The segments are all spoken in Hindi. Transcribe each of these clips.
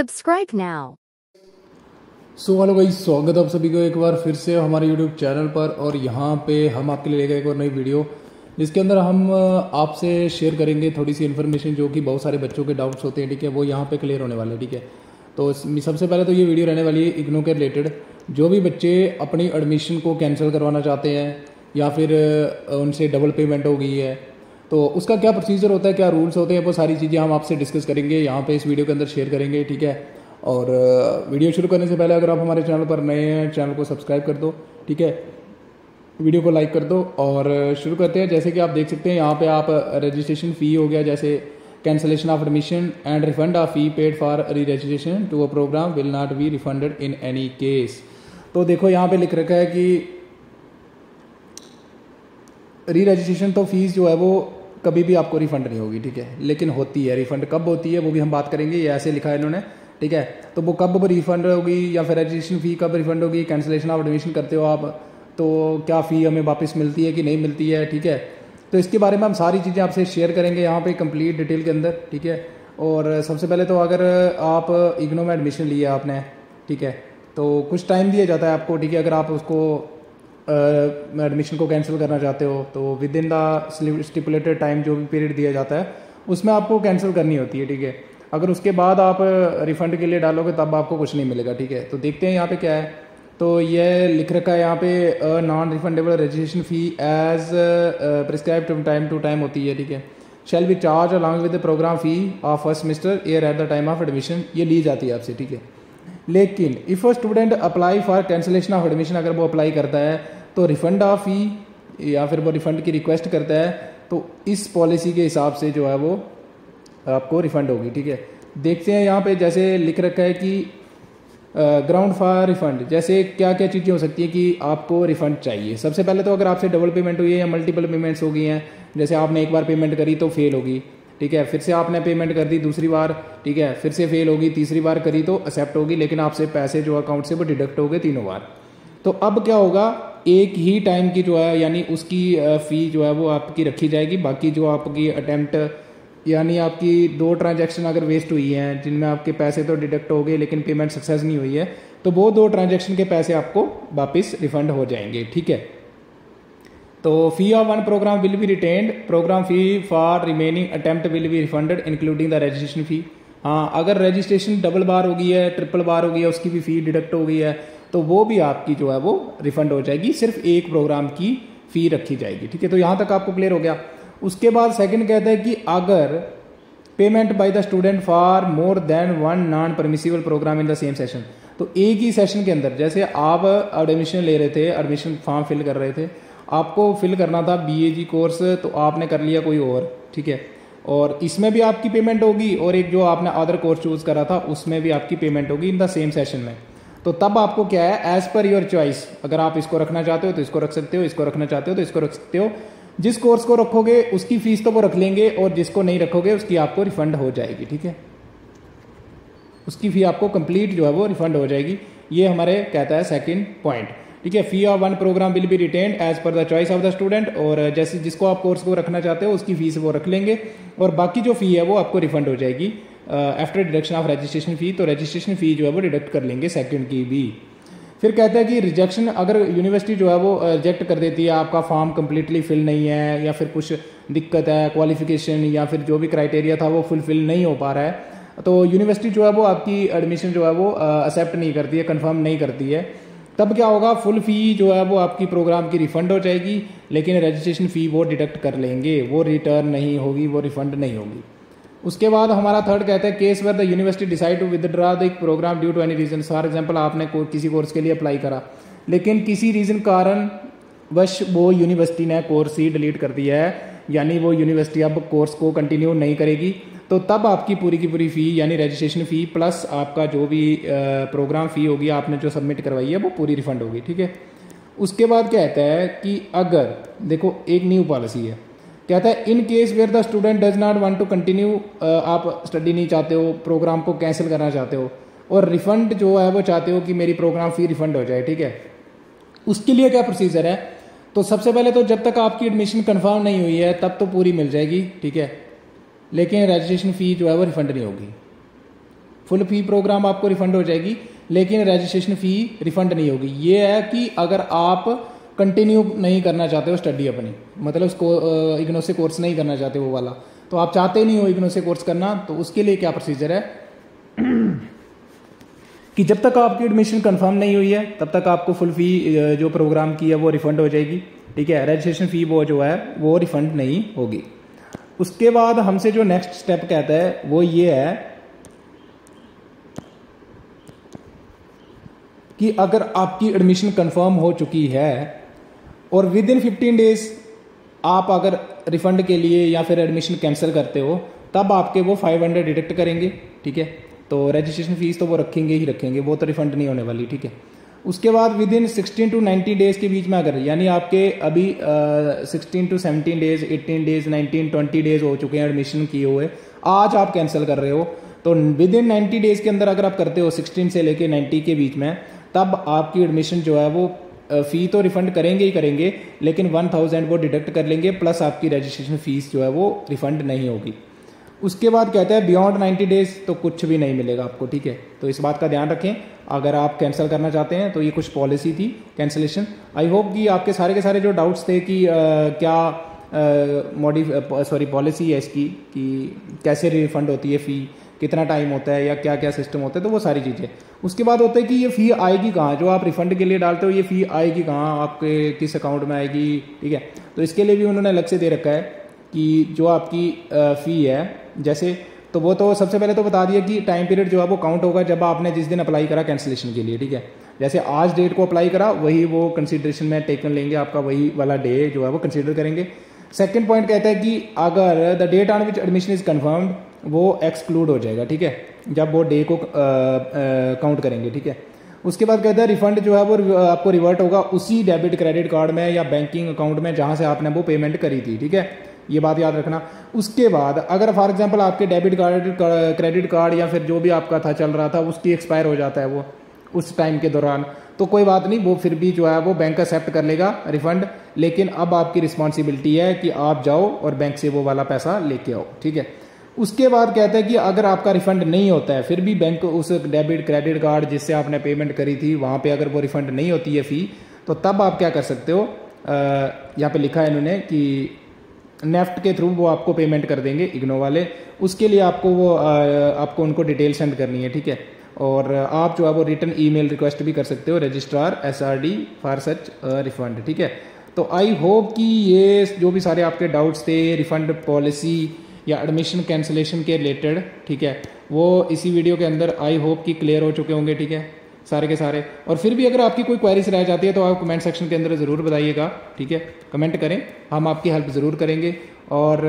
Subscribe now. हेलो गाइस, स्वागत है आप सभी को एक बार फिर से हमारे YouTube चैनल पर। और यहाँ पे हम आपके लिए लेकर एक और नई वीडियो, जिसके अंदर हम आपसे शेयर करेंगे थोड़ी सी इन्फॉर्मेशन जो कि बहुत सारे बच्चों के डाउट्स होते हैं, ठीक है, वो यहाँ पे क्लियर होने वाले हैं, ठीक है। तो सबसे पहले तो ये वीडियो रहने वाली है इग्नू के रिलेटेड। जो भी बच्चे अपनी एडमिशन को कैंसिल करवाना चाहते हैं या फिर उनसे डबल पेमेंट हो गई है, तो उसका क्या प्रोसीजर होता है, क्या रूल्स होते हैं, वो सारी चीज़ें हम आपसे डिस्कस करेंगे यहाँ पे इस वीडियो के अंदर शेयर करेंगे, ठीक है। और वीडियो शुरू करने से पहले अगर आप हमारे चैनल पर नए हैं, चैनल को सब्सक्राइब कर दो, ठीक है, वीडियो को लाइक कर दो। और शुरू करते हैं। जैसे कि आप देख सकते हैं यहाँ पे आप रजिस्ट्रेशन फ़ी हो गया, जैसे cancellation of admission and refund of fee paid for re registration to a programme will not be refunded in any case. तो देखो यहाँ पे लिख रखा है कि री रजिस्ट्रेशन तो फीस जो है वो कभी भी आपको रिफंड नहीं होगी, ठीक है, लेकिन होती है रिफंड। कब होती है वो भी हम बात करेंगे, ये ऐसे लिखा है इन्होंने, ठीक है। तो वो कब रिफंड होगी या फिर रजिस्ट्रेशन फ़ी कब रिफंड होगी, कैंसिलेशन ऑफ एडमिशन करते हो आप तो क्या फ़ी हमें वापस मिलती है कि नहीं मिलती है, ठीक है। तो इसके बारे में हम सारी चीज़ें आपसे शेयर करेंगे यहाँ पे कंप्लीट डिटेल के अंदर, ठीक है। और सबसे पहले तो अगर आप इग्नू में एडमिशन लिया आपने, ठीक है, तो कुछ टाइम दिया जाता है आपको, ठीक है। अगर आप उसको एडमिशन को कैंसिल करना चाहते हो तो with in the stipulated time जो भी पीरियड दिया जाता है उसमें आपको कैंसिल करनी होती है, ठीक है। अगर उसके बाद आप रिफ़ंड के लिए डालोगे तब आपको कुछ नहीं मिलेगा, ठीक है। तो देखते हैं यहाँ पे क्या है। तो ये लिख रखा है यहाँ पे non refundable registration fee as prescribed time to time होती है, ठीक है। Shall be charged along with the programme fee of first semester year at the time of admission, ये ली जाती है आपसे, ठीक है। लेकिन if a student apply for cancellation of admission, अगर वो अप्लाई करता है तो रिफ़ंड ऑफ फ़ी या फिर वो रिफ़ंड की रिक्वेस्ट करता है तो इस पॉलिसी के हिसाब से जो है वो आपको रिफ़ंड होगी, ठीक है। देखते हैं यहाँ पे जैसे लिख रखा है कि ग्राउंड फॉर रिफ़ंड, जैसे क्या क्या चीज़ें हो सकती है कि आपको रिफ़ंड चाहिए। सबसे पहले तो अगर आपसे डबल पेमेंट हुई है या मल्टीपल पेमेंट्स हो गई हैं, जैसे आपने एक बार पेमेंट करी तो फेल होगी, ठीक है, फिर से आपने पेमेंट कर दी दूसरी बार, ठीक है, फिर से फेल होगी, तीसरी बार करी तो एक्सेप्ट होगी, लेकिन आपसे पैसे जो अकाउंट से वो डिडक्ट हो गए तीनों बार। तो अब क्या होगा, एक ही टाइम की जो है यानी उसकी फ़ी जो है वो आपकी रखी जाएगी। बाकी जो आपकी अटैम्प्ट यानी आपकी 2 ट्रांजैक्शन अगर वेस्ट हुई हैं जिनमें आपके पैसे तो डिडक्ट हो गए लेकिन पेमेंट सक्सेस नहीं हुई है, तो वो 2 ट्रांजैक्शन के पैसे आपको वापस रिफंड हो जाएंगे, ठीक है। तो fee of one program will be retained, program fee for remaining attempt will be refunded including the registration fee. हाँ, अगर रजिस्ट्रेशन डबल बार हो गई है, ट्रिपल बार हो गई है, उसकी भी फ़ी डिडक्ट हो गई है तो वो भी आपकी जो है वो रिफंड हो जाएगी, सिर्फ एक प्रोग्राम की फ़ी रखी जाएगी, ठीक है। तो यहाँ तक आपको क्लियर हो गया। उसके बाद सेकंड कहता है कि अगर payment by the student for more than one non permissible programme in the same session, तो एक ही सेशन के अंदर, जैसे आप एडमिशन ले रहे थे, एडमिशन फॉर्म फिल कर रहे थे, आपको फिल करना था BAG कोर्स, तो आपने कर लिया कोई और, ठीक है, और इसमें भी आपकी पेमेंट होगी और एक जो आपने अदर कोर्स चूज करा था उसमें भी आपकी पेमेंट होगी इन द सेम सेशन में। तो तब आपको क्या है, एज पर योर चॉइस, अगर आप इसको रखना चाहते हो तो इसको रख सकते हो, इसको रखना चाहते हो तो इसको रख सकते हो। जिस कोर्स को रखोगे उसकी फीस तो वो रख लेंगे और जिसको नहीं रखोगे उसकी आपको रिफंड हो जाएगी, ठीक है, उसकी फी आपको कंप्लीट जो है वो रिफंड हो जाएगी। ये हमारे कहता है सेकंड पॉइंट, ठीक है। Fee of one program will be retained as per the choice of the student, और जैसे जिसको आप कोर्स को रखना चाहते हो उसकी फीस वो रख लेंगे और बाकी जो फी है वो आपको रिफंड हो जाएगी आफ्टर डिडक्शन ऑफ रजिस्ट्रेशन फ़ी। तो रजिस्ट्रेशन फ़ी जो है वो डिडक्ट कर लेंगे सेकंड की भी। फिर कहता है कि रिजेक्शन, अगर यूनिवर्सिटी जो है वो रिजेक्ट कर देती है, आपका फॉर्म कम्प्लीटली फिल नहीं है या फिर कुछ दिक्कत है, क्वालिफिकेशन या फिर जो भी क्राइटेरिया था वो फुलफिल नहीं हो पा रहा है, तो यूनिवर्सिटी जो है वो आपकी एडमिशन जो है वो एक्सेप्ट नहीं करती है, कन्फर्म नहीं करती है, तब क्या होगा, फुल फ़ी जो है वो आपकी प्रोग्राम की रिफ़ंड हो जाएगी, लेकिन रजिस्ट्रेशन फ़ी वो डिडक्ट कर लेंगे, वो रिटर्न नहीं होगी, वो रिफ़ंड नहीं होगी। उसके बाद हमारा थर्ड कहता है case where the university decide to withdraw the programme due to any reason. For example आपने किसी कोर्स के लिए अप्लाई करा लेकिन किसी रीज़न कारण वश वो यूनिवर्सिटी ने कोर्स ही डिलीट कर दिया है, यानी वो यूनिवर्सिटी अब कोर्स को कंटिन्यू नहीं करेगी, तो तब आपकी पूरी की पूरी फ़ी यानी रजिस्ट्रेशन फ़ी प्लस आपका जो भी प्रोग्राम फ़ी होगी आपने जो सबमिट करवाई है वो पूरी रिफ़ंड होगी, ठीक है। उसके बाद कहता है कि अगर देखो एक न्यू पॉलिसी है, कहता है in case where the student does not want to continue, आप स्टडी नहीं चाहते हो, प्रोग्राम को कैंसिल करना चाहते हो और रिफंड जो है वो चाहते हो कि मेरी प्रोग्राम फ़ी रिफंड हो जाए, ठीक है, उसके लिए क्या प्रोसीजर है। तो सबसे पहले तो जब तक आपकी एडमिशन कंफर्म नहीं हुई है तब तो पूरी मिल जाएगी, ठीक है, लेकिन रजिस्ट्रेशन फ़ी जो है वो रिफंड नहीं होगी। फुल फ़ी प्रोग्राम आपको रिफ़ंड हो जाएगी, लेकिन रजिस्ट्रेशन फ़ी रिफ़ंड नहीं होगी। ये है कि अगर आप कंटिन्यू नहीं करना चाहते हो स्टडी अपनी, मतलब उसको इग्नो से कोर्स नहीं करना चाहते वो वाला, तो आप चाहते नहीं हो इग्नो से कोर्स करना, तो उसके लिए क्या प्रोसीजर है कि जब तक आपकी एडमिशन कंफर्म नहीं हुई है तब तक आपको फुल फ़ी जो प्रोग्राम की है वो रिफ़ंड हो जाएगी, ठीक है। रजिस्ट्रेशन फ़ी वो जो है वो रिफ़ंड नहीं होगी। उसके बाद हमसे जो नेक्स्ट स्टेप कहता है वो ये है कि अगर आपकी एडमिशन कंफर्म हो चुकी है और विद इन 15 डेज आप अगर रिफंड के लिए या फिर एडमिशन कैंसिल करते हो, तब आपके वो 500 डिडक्ट करेंगे, ठीक है। तो रजिस्ट्रेशन फीस तो वो रखेंगे ही रखेंगे, वो तो रिफंड नहीं होने वाली, ठीक है। उसके बाद विद इन 16 टू 90 डेज के बीच में अगर, यानी आपके अभी 16 टू 17 डेज, 18 डेज, 19, 20 डेज हो चुके हैं एडमिशन किए हुए, आज आप कैंसिल कर रहे हो, तो विद इन 90 डेज के अंदर अगर आप करते हो 16 से लेके 90 के बीच में, तब आपकी एडमिशन जो है वो फ़ी तो रिफ़ंड करेंगे ही करेंगे, लेकिन 1000 वो डिडक्ट कर लेंगे, प्लस आपकी रजिस्ट्रेशन फ़ीस जो है वो रिफ़ंड नहीं होगी। उसके बाद कहता है बियॉन्ड 90 डेज तो कुछ भी नहीं मिलेगा आपको, ठीक है। तो इस बात का ध्यान रखें अगर आप कैंसिल करना चाहते हैं तो ये कुछ पॉलिसी थी कैंसिलेशन। आई होप कि आपके सारे के सारे जो डाउट्स थे कि पॉलिसी है इसकी कि कैसे रिफंड होती है फ़ी, कितना टाइम होता है या क्या क्या सिस्टम होता है, तो वो सारी चीज़ें। उसके बाद होता है कि ये फ़ी आएगी कहाँ, जो आप रिफ़ंड के लिए डालते हो ये फ़ी आएगी कहाँ, आपके किस अकाउंट में आएगी, ठीक है। तो इसके लिए भी उन्होंने अलग से दे रखा है कि जो आपकी फ़ी है, जैसे तो वो तो सबसे पहले तो बता दिया कि टाइम पीरियड जो है वो काउंट होगा जब आपने जिस दिन अप्लाई करा कैंसिलेशन के लिए, ठीक है। जैसे आज डेट को अप्लाई करा वही वो कंसिडरेशन में टेकन लेंगे, आपका वही वाला डे जो है वो कंसिडर करेंगे। सेकंड पॉइंट कहता है कि अगर the date on which admission is confirmed वो एक्सक्लूड हो जाएगा, ठीक है, जब वो डे को काउंट करेंगे, ठीक है। उसके बाद कहता है रिफंड जो है वो आपको रिवर्ट होगा उसी डेबिट क्रेडिट कार्ड में या बैंकिंग अकाउंट में जहां से आपने वो पेमेंट करी थी, ठीक है, ये बात याद रखना। उसके बाद अगर फॉर एग्जांपल आपके डेबिट कार्ड, क्रेडिट कार्ड या फिर जो भी आपका था चल रहा था उसकी एक्सपायर हो जाता है वो उस टाइम के दौरान, तो कोई बात नहीं, वो फिर भी जो है वो बैंक एक्सेप्ट कर लेगा रिफंड, लेकिन अब आपकी रिस्पॉन्सिबिलिटी है कि आप जाओ और बैंक से वो वाला पैसा लेके आओ, ठीक है। उसके बाद कहता है कि अगर आपका रिफंड नहीं होता है फिर भी बैंक उस डेबिट क्रेडिट कार्ड जिससे आपने पेमेंट करी थी वहां पे अगर वो रिफंड नहीं होती है फ़ी, तो तब आप क्या कर सकते हो, यहाँ पे लिखा है इन्होंने कि नेफ्ट के थ्रू वो आपको पेमेंट कर देंगे इग्नो वाले। उसके लिए आपको वो आपको उनको डिटेल सेंड करनी है, ठीक है। और आप जो है वो रिटर्न ईमेल रिक्वेस्ट भी कर सकते हो registrar SRD for such refund, ठीक है। तो आई होप कि ये जो भी सारे आपके डाउट्स थे रिफंड पॉलिसी या एडमिशन कैंसिलेशन के रिलेटेड, ठीक है, वो इसी वीडियो के अंदर आई होप कि क्लियर हो चुके होंगे, ठीक है, सारे के सारे। और फिर भी अगर आपकी कोई क्वेरीज रह जाती है तो आप कमेंट सेक्शन के अंदर ज़रूर बताइएगा, ठीक है, कमेंट करें, हम आपकी हेल्प ज़रूर करेंगे। और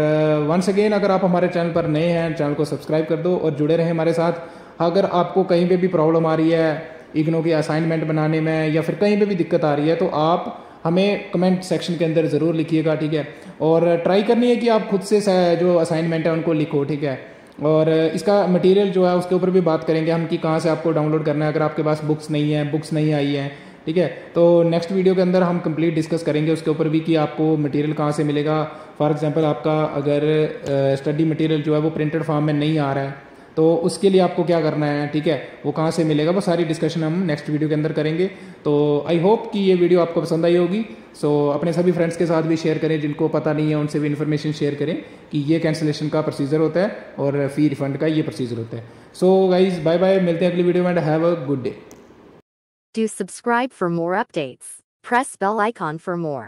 वंस अगेन अगर आप हमारे चैनल पर नए हैं चैनल को सब्सक्राइब कर दो और जुड़े रहें हमारे साथ। अगर आपको कहीं पे भी प्रॉब्लम आ रही है इग्नो की असाइनमेंट बनाने में या फिर कहीं पे भी दिक्कत आ रही है तो आप हमें कमेंट सेक्शन के अंदर ज़रूर लिखिएगा, ठीक है। और ट्राई करनी है कि आप खुद से जो असाइनमेंट है उनको लिखो, ठीक है। और इसका मटेरियल जो है उसके ऊपर भी बात करेंगे हम कि कहाँ से आपको डाउनलोड करना है अगर आपके पास बुक्स नहीं आई हैं, ठीक है। तो नेक्स्ट वीडियो के अंदर हम कंप्लीट डिस्कस करेंगे उसके ऊपर भी कि आपको मटेरियल कहाँ से मिलेगा। फॉर एग्जांपल आपका अगर स्टडी मटेरियल जो है वो प्रिंटेड फॉर्म में नहीं आ रहा है तो उसके लिए आपको क्या करना है, ठीक है, वो कहाँ से मिलेगा, वो सारी डिस्कशन हम नेक्स्ट वीडियो के अंदर करेंगे। तो आई होप कि ये वीडियो आपको पसंद आई होगी। सो अपने सभी फ्रेंड्स के साथ भी शेयर करें, जिनको पता नहीं है उनसे भी इन्फॉर्मेशन शेयर करें कि ये कैंसिलेशन का प्रोसीजर होता है और फ़ी रिफंड का ये प्रोसीजर होता है। सो गाइज बाय बाय, मिलते हैं अगली वीडियो में, have a good day. Do subscribe for more updates. Press bell icon for more.